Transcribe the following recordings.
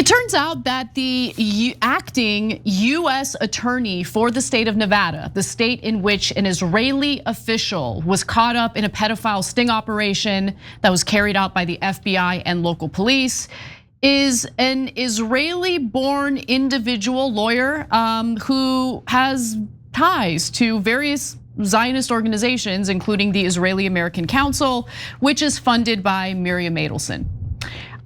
turns out that the acting US attorney for the state of Nevada, the state in which an Israeli official was caught up in a pedophile sting operation that was carried out by the FBI and local police, is an Israeli-born individual lawyer who has ties to various Zionist organizations, including the Israeli American Council, which is funded by Miriam Adelson.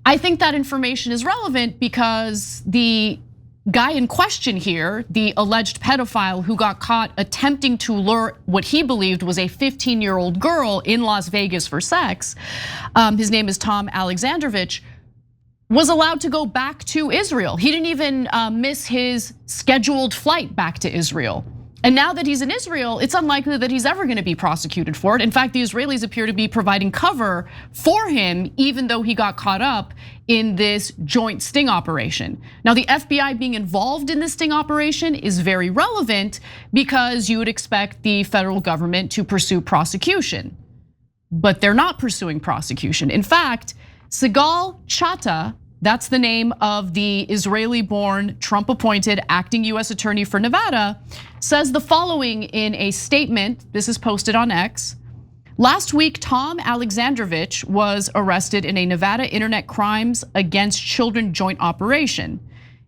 I think that information is relevant because the guy in question here, the alleged pedophile who got caught attempting to lure what he believed was a 15-year-old girl in Las Vegas for sex, his name is Tom Alexandrovich, was allowed to go back to Israel. He didn't even miss his scheduled flight back to Israel. And now that he's in Israel, it's unlikely that he's ever gonna be prosecuted for it. In fact, the Israelis appear to be providing cover for him, even though he got caught up in this joint sting operation. Now, the FBI being involved in this sting operation is very relevant because you would expect the federal government to pursue prosecution. But they're not pursuing prosecution. In fact, Sigal Chattah, that's the name of the Israeli-born, Trump-appointed acting US attorney for Nevada, says the following in a statement. This is posted on X. Last week, Tom Alexandrovich was arrested in a Nevada Internet Crimes Against Children joint operation,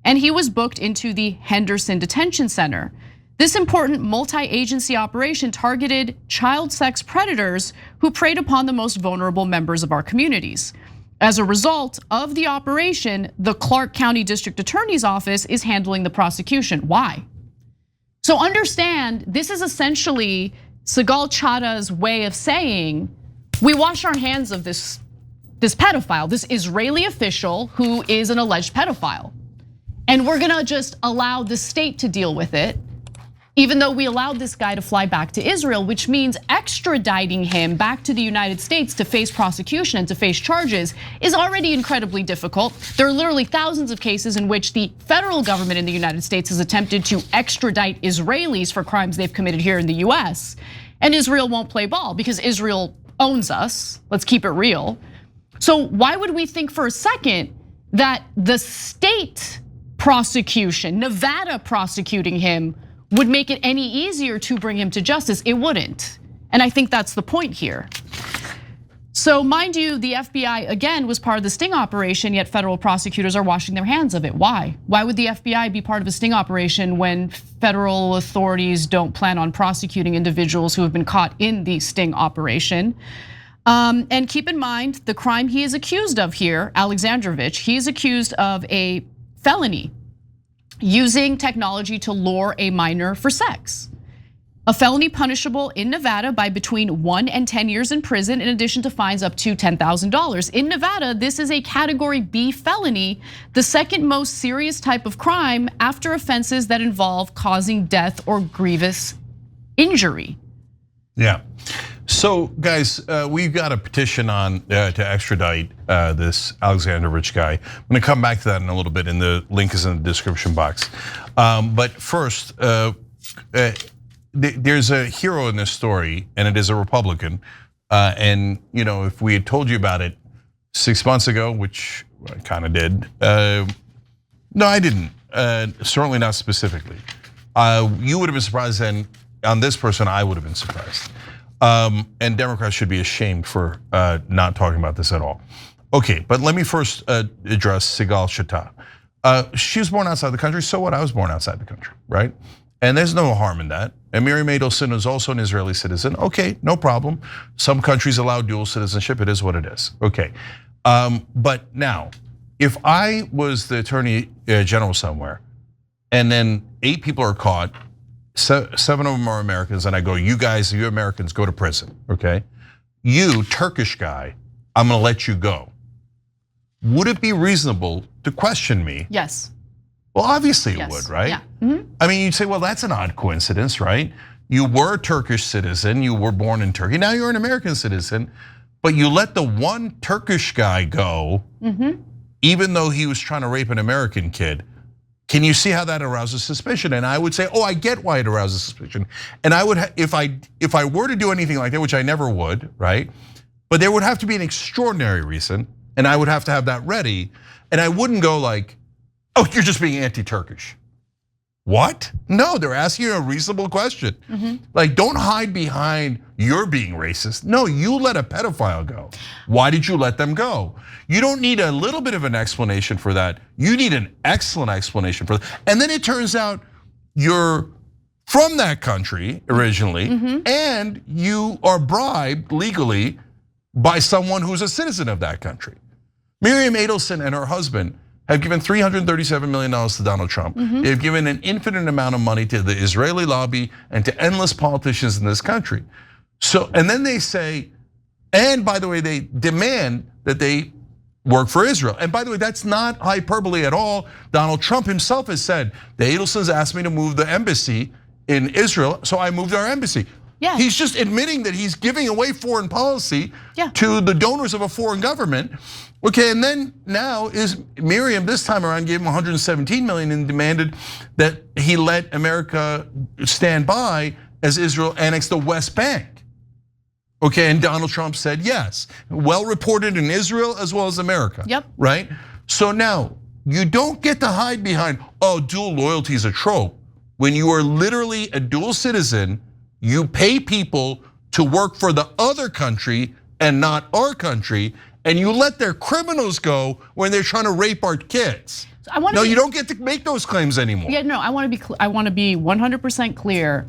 and he was booked into the Henderson Detention Center. This important multi-agency operation targeted child sex predators who preyed upon the most vulnerable members of our communities. As a result of the operation, the Clark County District Attorney's Office is handling the prosecution. Why? So understand, this is essentially Sigal Chattah's way of saying, we wash our hands of this pedophile, this Israeli official who is an alleged pedophile. And we're gonna just allow the state to deal with it, even though we allowed this guy to fly back to Israel, which means extraditing him back to the United States to face prosecution and to face charges is already incredibly difficult. There are literally thousands of cases in which the federal government in the United States has attempted to extradite Israelis for crimes they've committed here in the US. And Israel won't play ball because Israel owns us. Let's keep it real. So why would we think for a second that the state prosecution, Nevada prosecuting him, would make it any easier to bring him to justice? It wouldn't. And I think that's the point here. So mind you, the FBI, again, was part of the sting operation, yet federal prosecutors are washing their hands of it. Why? Why would the FBI be part of a sting operation when federal authorities don't plan on prosecuting individuals who have been caught in the sting operation? And keep in mind, the crime he is accused of here, Alexandrovich, he is accused of a felony, using technology to lure a minor for sex. A felony punishable in Nevada by between 1 and 10 years in prison, in addition to fines up to $10,000. In Nevada, this is a category B felony, the second most serious type of crime after offenses that involve causing death or grievous injury. Yeah. So guys, we've got a petition on to extradite this Alexandrovich guy. I'm gonna come back to that in a little bit, and the link is in the description box. But first, there's a hero in this story, and it is a Republican. And if we had told you about it 6 months ago, which I kind of did, no, I didn't. Certainly not specifically. You would have been surprised, and on this person, I would have been surprised. And Democrats should be ashamed for not talking about this at all. Okay, but let me first address Sigal Chattah. She was born outside the country, so what? I was born outside the country, right? And there's no harm in that. And Miriam Adelson is also an Israeli citizen. Okay, no problem. Some countries allow dual citizenship. It is what it is. Okay, but now, if I was the attorney general somewhere, and then 8 people are caught, 7 of them are Americans, and I go, you guys, you Americans, go to prison, okay? You, Turkish guy, I'm gonna let you go. Would it be reasonable to question me? Yes. Well, obviously it would, right? Yeah. Mm-hmm. I mean, you'd say, well, that's an odd coincidence, right? You were a Turkish citizen, you were born in Turkey, now you're an American citizen, but you let the one Turkish guy go, even though he was trying to rape an American kid. Can you see how that arouses suspicion? And I would say, oh, I get why it arouses suspicion. And I would, if I were to do anything like that, which I never would, right? But there would have to be an extraordinary reason, and I would have to have that ready. And I wouldn't go like, Oh, you're just being anti-Turkish. What? No, they're asking you a reasonable question. Like, don't hide behind you're being racist. No, you let a pedophile go. Why did you let them go? You don't need a little bit of an explanation for that. You need an excellent explanation for that. And then it turns out you're from that country originally, and you are bribed legally by someone who's a citizen of that country. Miriam Adelson and her husband have given $337 million to Donald Trump. They've given an infinite amount of money to the Israeli lobby and to endless politicians in this country. So, and then they say, and by the way, they demand that they work for Israel. And by the way, that's not hyperbole at all. Donald Trump himself has said, the Adelsons asked me to move the embassy in Israel, so I moved our embassy. Yeah. He's just admitting that he's giving away foreign policy to the donors of a foreign government. Okay, and then now is Miriam this time around gave him 117 million and demanded that he let America stand by as Israel annexed the West Bank. Okay, and Donald Trump said yes. Well reported in Israel as well as America. Yep. Right? So now you don't get to hide behind, oh, dual loyalty is a trope. When you are literally a dual citizen, you pay people to work for the other country and not our country, and you let their criminals go when they're trying to rape our kids. No, you don't get to make those claims anymore. Yeah, no, I want to be 100% clear.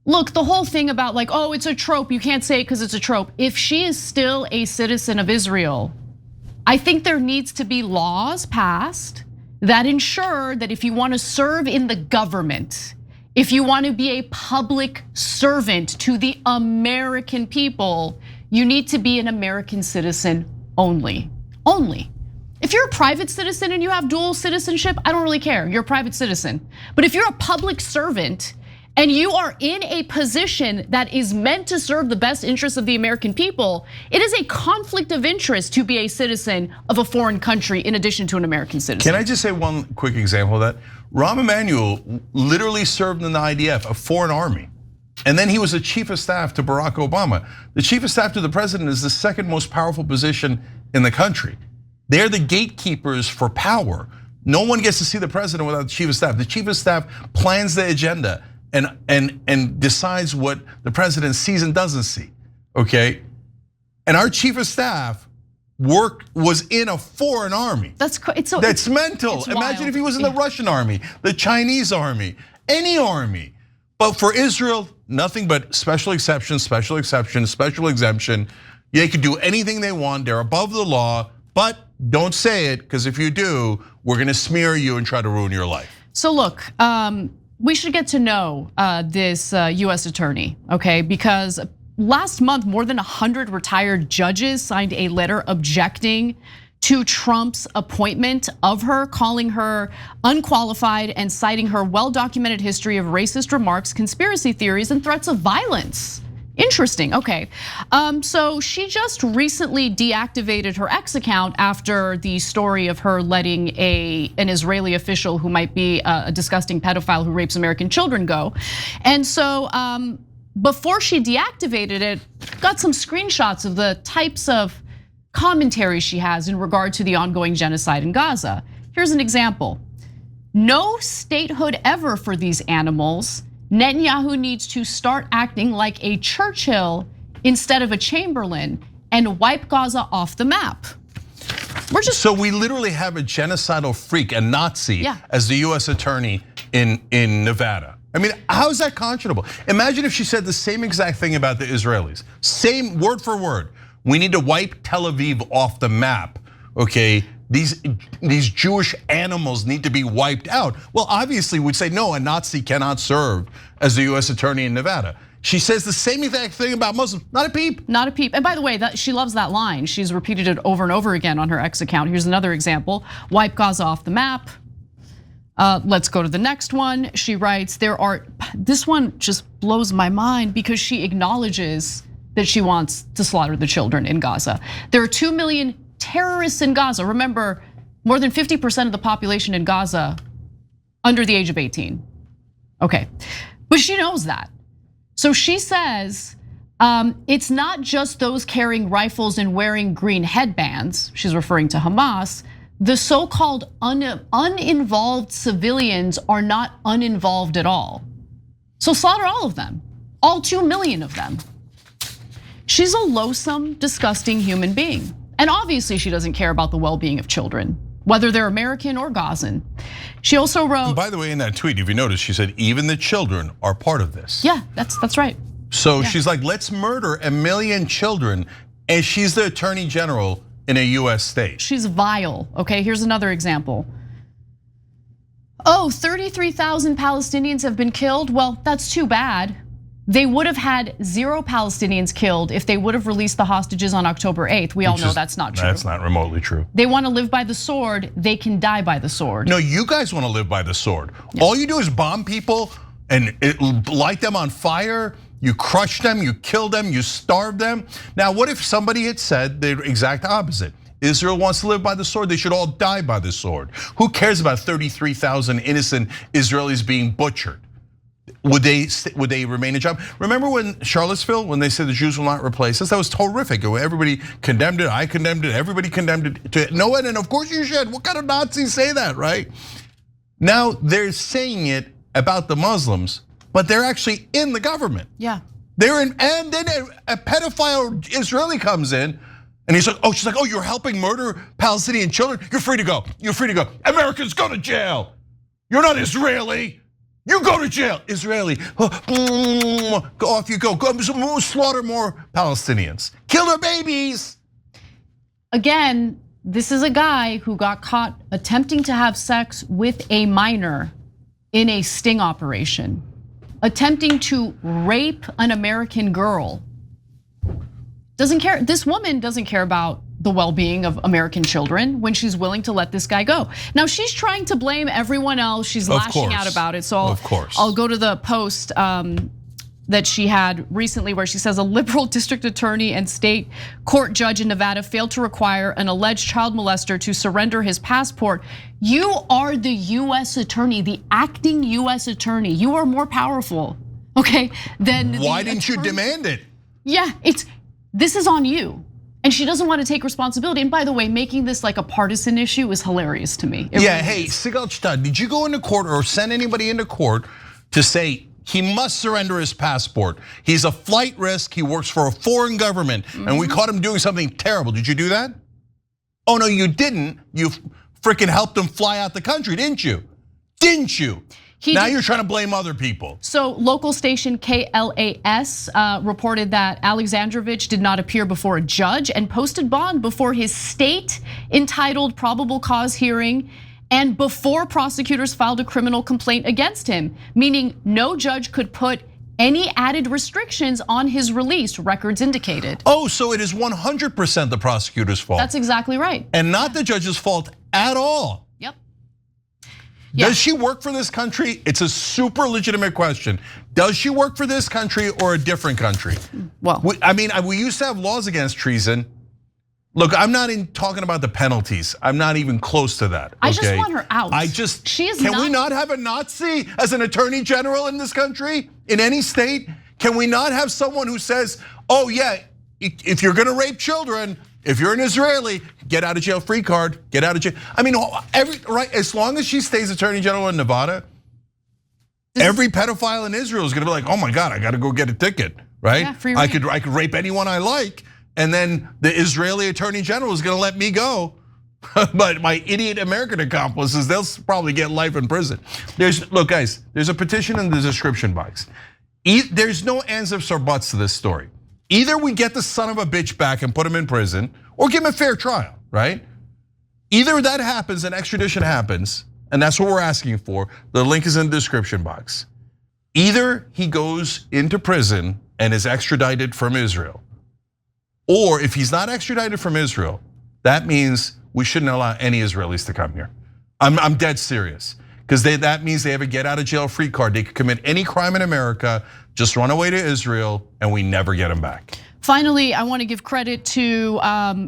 Look, the whole thing about like, oh, it's a trope, you can't say it because it's a trope. If she is still a citizen of Israel, I think there needs to be laws passed that ensure that if you want to serve in the government, if you want to be a public servant to the American people, you need to be an American citizen only. If you're a private citizen and you have dual citizenship, I don't really care, you're a private citizen. But if you're a public servant and you are in a position that is meant to serve the best interests of the American people, it is a conflict of interest to be a citizen of a foreign country in addition to an American citizen. Can I just say one quick example of that? Rahm Emanuel literally served in the IDF, a foreign army. And then he was the chief of staff to Barack Obama. The chief of staff to the president is the second most powerful position in the country. They're the gatekeepers for power. No one gets to see the president without the chief of staff. The chief of staff plans the agenda and decides what the president sees and doesn't see, okay? And our chief of staff was in a foreign army. That's mental. Imagine if he was in the Russian army, the Chinese army, any army. But for Israel, nothing but special exception, special exception, special exemption. They could do anything they want, they're above the law, but don't say it, because if you do, we're gonna smear you and try to ruin your life. So look, we should get to know this US attorney, okay? Because last month, more than 100 retired judges signed a letter objecting to Trump's appointment of her, calling her unqualified and citing her well-documented history of racist remarks, conspiracy theories, and threats of violence. Interesting, okay. So she just recently deactivated her X account after the story of her letting an Israeli official who might be a disgusting pedophile who rapes American children go. And so before she deactivated it, got some screenshots of the types of commentary she has in regard to the ongoing genocide in Gaza. Here's an example. No statehood ever for these animals. Netanyahu needs to start acting like a Churchill instead of a Chamberlain and wipe Gaza off the map. So we literally have a genocidal freak, a Nazi, as the US attorney in Nevada. I mean, how is that conscionable? Imagine if she said the same exact thing about the Israelis. Same word for word. We need to wipe Tel Aviv off the map, okay? These Jewish animals need to be wiped out. Well, obviously we'd say, no, a Nazi cannot serve as the US attorney in Nevada. She says the same exact thing about Muslims, not a peep. Not a peep, and by the way, she loves that line. She's repeated it over and over again on her X account. Here's another example, wipe Gaza off the map. Let's go to the next one. She writes, this one just blows my mind because she acknowledges that she wants to slaughter the children in Gaza. There are 2 million terrorists in Gaza. Remember, more than 50% of the population in Gaza under the age of 18. Okay, but she knows that. So she says, it's not just those carrying rifles and wearing green headbands, she's referring to Hamas, the so-called uninvolved civilians are not uninvolved at all. So slaughter all of them, all 2 million of them. She's a loathsome, disgusting human being. And obviously she doesn't care about the well-being of children, whether they're American or Gazan. She also wrote- and by the way, in that tweet, if you notice, she said, even the children are part of this. Yeah, that's right. So she's like, let's murder 1 million children, and she's the attorney general in a US state. She's vile, okay? Here's another example. 33,000 Palestinians have been killed. Well, that's too bad. They would have had 0 Palestinians killed if they would have released the hostages on October 8th. We all know that's not true. That's not remotely true. They want to live by the sword, they can die by the sword. No, you guys want to live by the sword. Yeah. All you do is bomb people and light them on fire. You crush them, you kill them, you starve them. Now, what if somebody had said the exact opposite? Israel wants to live by the sword, they should all die by the sword. Who cares about 33,000 innocent Israelis being butchered? Would they remain in job? Remember when Charlottesville, when they said the Jews will not replace us? That was horrific. Everybody condemned it, I condemned it, everybody condemned it to no end, and of course you should. What kind of Nazis say that, right? Now they're saying it about the Muslims, but they're actually in the government. Yeah. They're in, and then a pedophile Israeli comes in, and he's like, she's like, you're helping murder Palestinian children? You're free to go. You're free to go. Americans, go to jail. You're not Israeli. You go to jail, Israeli. Go off you go. Go slaughter more Palestinians. Kill their babies. Again, this is a guy who got caught attempting to have sex with a minor in a sting operation, attempting to rape an American girl. Doesn't care. This woman doesn't care about the well-being of American children when she's willing to let this guy go. Now she's trying to blame everyone else. She's lashing out about it. So I'll go to the post that she had recently where she says a liberal district attorney and state court judge in Nevada failed to require an alleged child molester to surrender his passport. You are the US attorney, the acting US attorney. You are more powerful, okay, than the Why didn't you demand it? Yeah, this is on you. And she doesn't want to take responsibility. And by the way, making this like a partisan issue is hilarious to me. Hey, Sigal Chattah, did you go into court or send anybody into court to say he must surrender his passport? He's a flight risk, he works for a foreign government, and we caught him doing something terrible. Did you do that? Oh no, you didn't. You freaking helped him fly out the country, didn't you? Didn't you? Now you're trying to blame other people. So local station KLAS reported that Alexandrovich did not appear before a judge and posted bond before his state entitled probable cause hearing and before prosecutors filed a criminal complaint against him, meaning no judge could put any added restrictions on his release, records indicated. So it is 100% the prosecutor's fault. That's exactly right. And not the judge's fault at all. Yep. Does she work for this country? It's a super legitimate question. Does she work for this country or a different country? Well, I mean, we used to have laws against treason. Look, I'm not talking about the penalties. I'm not even close to that. I just want her out. Can we not have a Nazi as an attorney general in this country, in any state? Can we not have someone who says, yeah, if you're gonna rape children, if you're an Israeli, get out of jail free card, get out of jail. I mean, right, as long as she stays attorney general in Nevada, every pedophile in Israel is gonna be like, oh my God, I gotta go get a ticket, right? Yeah, free I could rape anyone I like, and then the Israeli attorney general is gonna let me go. But my idiot American accomplices, they'll probably get life in prison. Look guys, there's a petition in the description box. There's no ands, ifs, or buts to this story. Either we get the son of a bitch back and put him in prison, or give him a fair trial, right? Either that happens and extradition happens, and that's what we're asking for. The link is in the description box. Either he goes into prison and is extradited from Israel, or if he's not extradited from Israel, that means we shouldn't allow any Israelis to come here. I'm dead serious, because that means they have a get out of jail free card. They could commit any crime in America, just run away to Israel, and we never get them back. Finally, I want to give credit to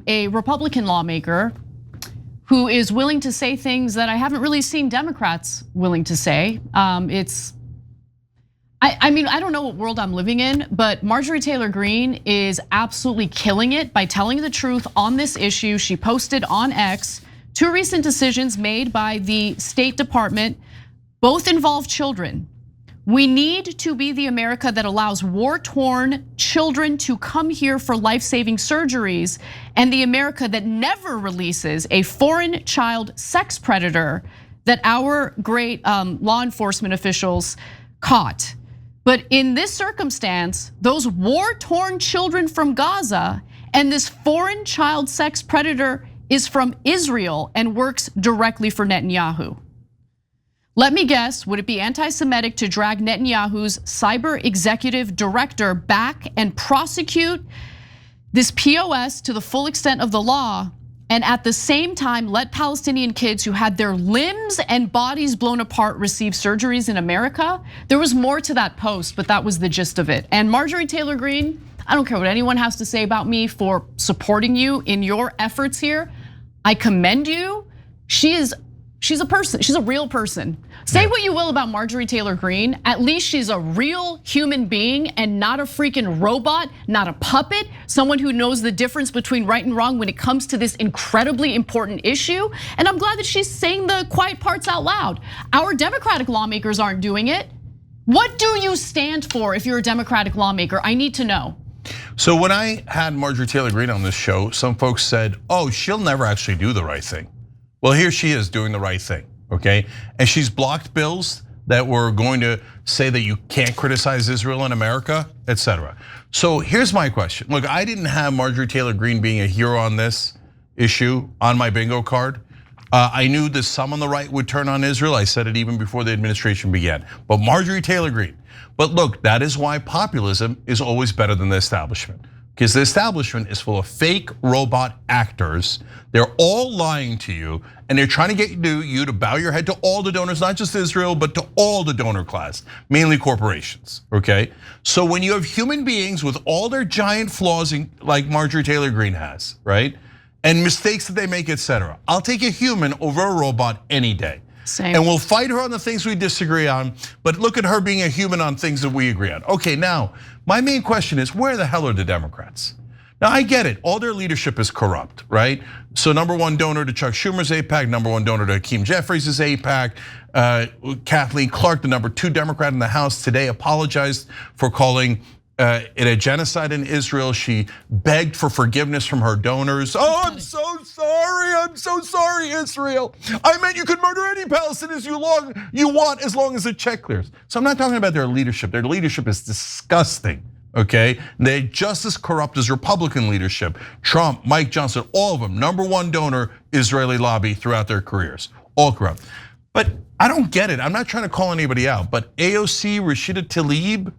a Republican lawmaker who is willing to say things that I haven't really seen Democrats willing to say. I mean, I don't know what world I'm living in, but Marjorie Taylor Greene is absolutely killing it by telling the truth on this issue. She posted on X Two recent decisions made by the State Department both involve children. We need to be the America that allows war-torn children to come here for life-saving surgeries, and the America that never releases a foreign child sex predator that our great law enforcement officials caught. But in this circumstance, those war-torn children from Gaza and this foreign child sex predator is from Israel and works directly for Netanyahu. Let me guess, would it be anti-Semitic to drag Netanyahu's cyber executive director back and prosecute this POS to the full extent of the law, and at the same time let Palestinian kids who had their limbs and bodies blown apart receive surgeries in America? There was more to that post, but that was the gist of it. And Marjorie Taylor Greene, I don't care what anyone has to say about me for supporting you in your efforts here. I commend you. She's a person, she's a real person. Say what you will about Marjorie Taylor Greene, at least she's a real human being and not a freaking robot, not a puppet, someone who knows the difference between right and wrong when it comes to this incredibly important issue. And I'm glad that she's saying the quiet parts out loud. Our Democratic lawmakers aren't doing it. What do you stand for if you're a Democratic lawmaker? I need to know. So when I had Marjorie Taylor Greene on this show, some folks said, oh, she'll never actually do the right thing. Well, here she is doing the right thing, okay? And she's blocked bills that were going to say that you can't criticize Israel in America, etc. So here's my question. Look, I didn't have Marjorie Taylor Greene being a hero on this issue on my bingo card. I knew that some on the right would turn on Israel. I said it even before the administration began. But Marjorie Taylor Greene. But look, that is why populism is always better than the establishment. Because the establishment is full of fake robot actors. They're all lying to you, and they're trying to get you to bow your head to all the donors, not just Israel, but to all the donor class, mainly corporations, okay? So when you have human beings with all their giant flaws, like Marjorie Taylor Greene has, right? And mistakes that they make, etc. I'll take a human over a robot any day. Same. And we'll fight her on the things we disagree on, but look at her being a human on things that we agree on. Okay, now, my main question is, where the hell are the Democrats? Now, I get it, all their leadership is corrupt, right? So #1 donor to Chuck Schumer's AIPAC, #1 donor to Hakeem Jeffries' AIPAC. Kathleen Clark, the #2 Democrat in the House, today apologized for calling it a genocide in Israel. She begged for forgiveness from her donors. Oh, I'm so sorry, Israel. I meant you could murder any Palestinians you want as long as the check clears. So I'm not talking about their leadership. Their leadership is disgusting, okay? They're just as corrupt as Republican leadership. Trump, Mike Johnson, all of them, #1 donor, Israeli lobby throughout their careers, all corrupt. But I don't get it. I'm not trying to call anybody out, but AOC, Rashida Tlaib,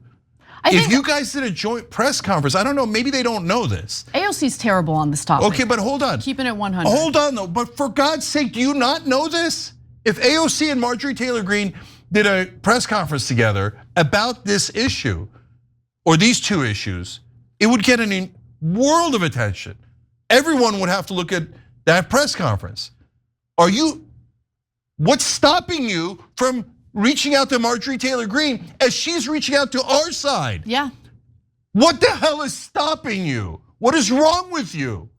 if you guys did a joint press conference, I don't know, maybe they don't know this. AOC's terrible on this topic. Okay, but hold on. Keeping it 100. Hold on though, but for God's sake, do you not know this? If AOC and Marjorie Taylor Greene did a press conference together about this issue, or these two issues, it would get a world of attention. Everyone would have to look at that press conference. What's stopping you from reaching out to Marjorie Taylor Greene as she's reaching out to our side? Yeah. What the hell is stopping you? What is wrong with you?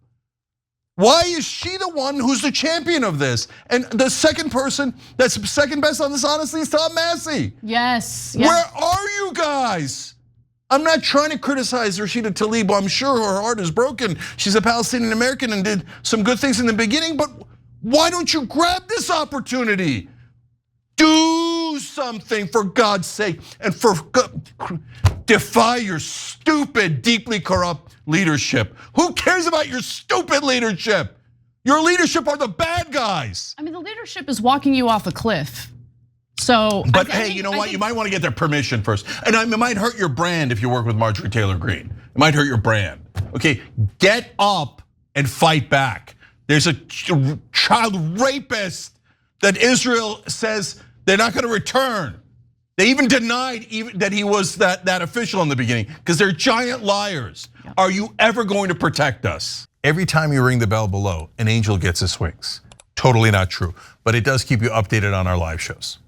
Why is she the one who's the champion of this? And the second person that's second best on this, honestly, is Tom Massey. Yes. Where are you guys? I'm not trying to criticize Rashida Tlaib. I'm sure her heart is broken. She's a Palestinian American and did some good things in the beginning, but why don't you grab this opportunity? Do something for God's sake, and defy your stupid, deeply corrupt leadership. Who cares about your stupid leadership? Your leadership are the bad guys. I mean, the leadership is walking you off a cliff. So, but hey, you know what? You might want to get their permission first. And it might hurt your brand if you work with Marjorie Taylor Greene. It might hurt your brand. Okay, get up and fight back. There's a child rapist that Israel says they're not going to return. They even denied that he was that official in the beginning because they're giant liars. Yeah. Are you ever going to protect us? Every time you ring the bell below, an angel gets his wings. Totally not true, but it does keep you updated on our live shows.